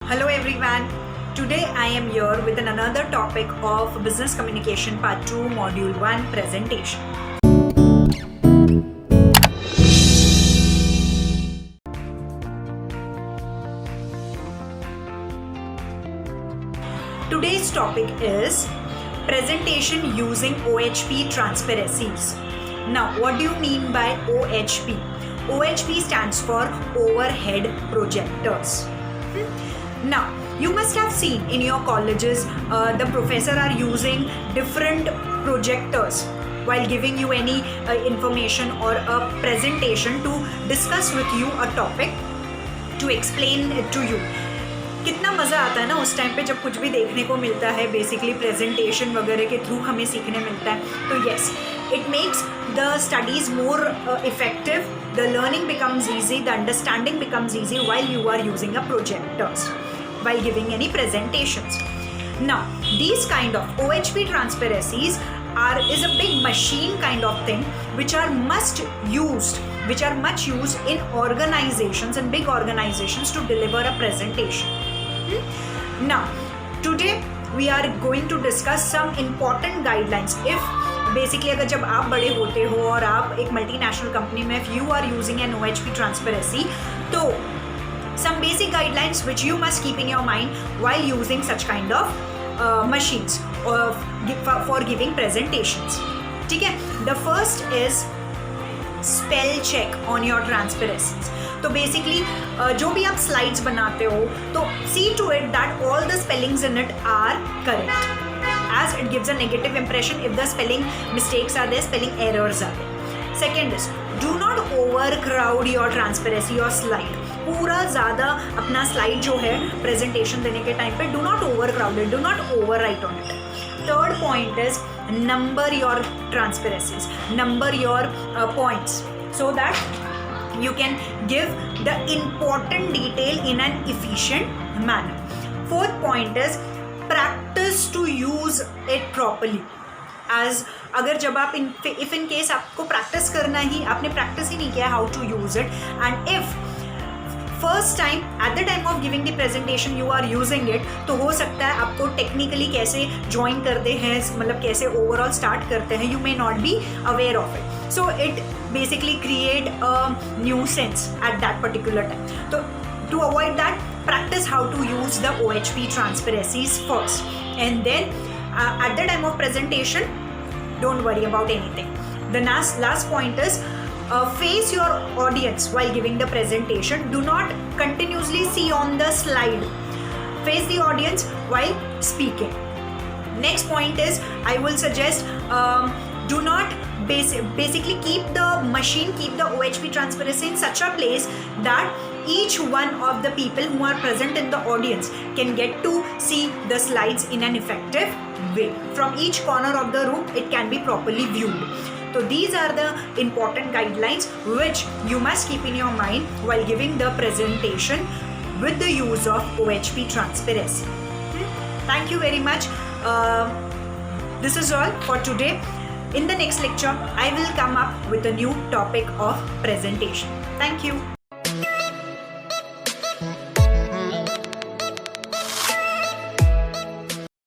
Hello everyone. Today I am here with another topic of Business Communication Part 2 Module 1 presentation. Today's topic is presentation using OHP transparencies. Now, what do you mean by OHP? OHP stands for overhead projectors. Now, you must have seen in your colleges the professor are using different projectors while giving you any information or a presentation to discuss with you a topic, to explain it to you. कितना मज़ा आता है ना उस time पे जब कुछ भी देखने को मिलता है, बेसिकली प्रेजेंटेशन वगैरह के थ्रू हमें सीखने मिलता है. तो yes, it makes the studies more effective, the learning becomes easy, the understanding becomes easy while you are using a projectors while giving any presentations. Now, these kind of OHP transparencies is a big machine kind of thing which are much used in organizations and big organizations to deliver a presentation. Now, today we are going to discuss some important guidelines. If basically अगर जब आप बड़े होते हो और आप एक multinational company में if you are using an OHP transparency, तो some basic guidelines which you must keep in your mind while using such kind of machines for giving presentations. ठीक है? The first is spell check on your transparencies. तो basically जो भी आप slides बनाते हो तो see to it that all the spellings in it are correct, as it gives a negative impression if the spelling mistakes are there, spelling errors are there. Second is do not overcrowd your transparency or slide. पूरा ज़्यादा अपना slide जो है presentation देने के time पे do not overcrowded, do not overwrite on it. Third point is number your transparencies, number your points so that you can give the important detail in an efficient manner. Fourth point is practice to use it properly. As अगर जब आप if in case आपको practice करना ही, आपने practice ही नहीं किया how to use it, and if first time at the time of giving the presentation you are using it, तो हो सकता है आपको टेक्निकली कैसे ज्वाइन करते हैं, मतलब कैसे ओवरऑल स्टार्ट करते हैं, you may not be aware of it. So it basically create a new sense at that particular time. तो to avoid that, practice how to use the OHP transparencies first, and then at the time of presentation don't worry about anything. The last point is face your audience while giving the presentation. Do not continuously see on the slide. Face the audience while speaking. Next point is I will suggest do not basically keep the OHP transparency in such a place that each one of the people who are present in the audience can get to see the slides in an effective way. From each corner of the room it can be properly viewed. So these are the important guidelines which you must keep in your mind while giving the presentation with the use of OHP transparency. Thank you very much. This is all for today. In the next lecture, I will come up with a new topic of presentation. Thank you.